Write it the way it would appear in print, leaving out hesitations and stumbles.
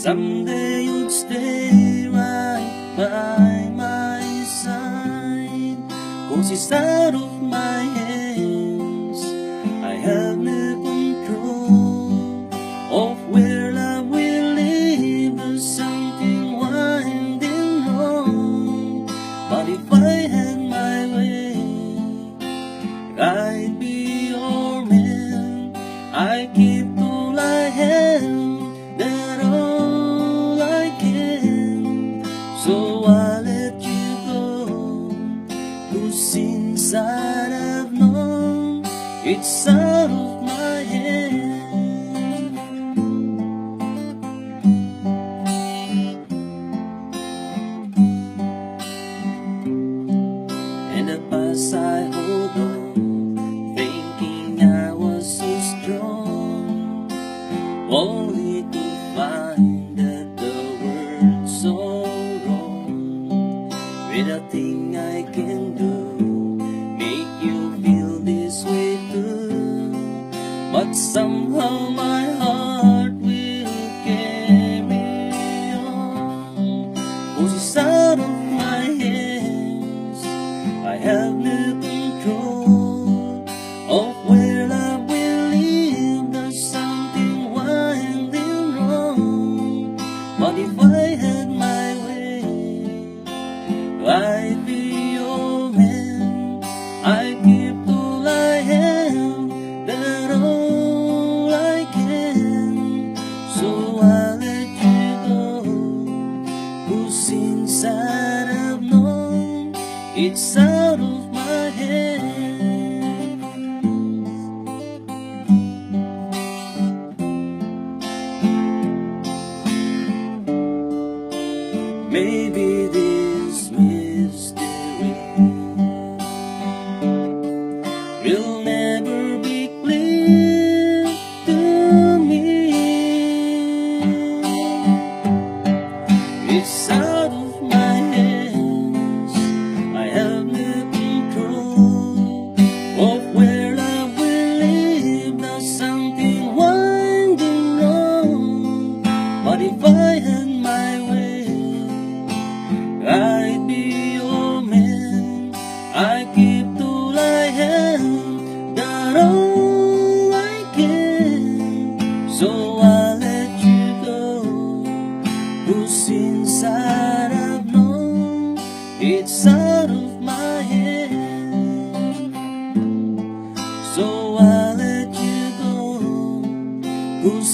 Someday you'd stay right by my side, 'cause it's out of my hands. I have no control of where love will lead. There's something winding wrong, but if I had my way, I'd be your man. I keep all I have, that all I can. So I'll let you go, 'cause since I've known, it's out of my hand. And at past I hold on, thinking I was so strong, only to find that the world's so wrong. With a thing I can do, make you feel this way too, but somehow my heart will carry on. 'Cause it's out of my hands. I have no control of where love will lead. There's something winding wrong, but if I had my way, I'd be your man. I give all I have, that all I can. So I'll let you go, 'cause since I've known, it's out of my hand. Maybe this mystery will never be clear to me. It's out of my hands. I have no control of where love will lead. There's something winding wrong, but if I had my way, I'd be your man. I keep all I have, that all I can. So I'll let you go, 'cause since I've known, it's out of my hand. So I'll let you go, 'cause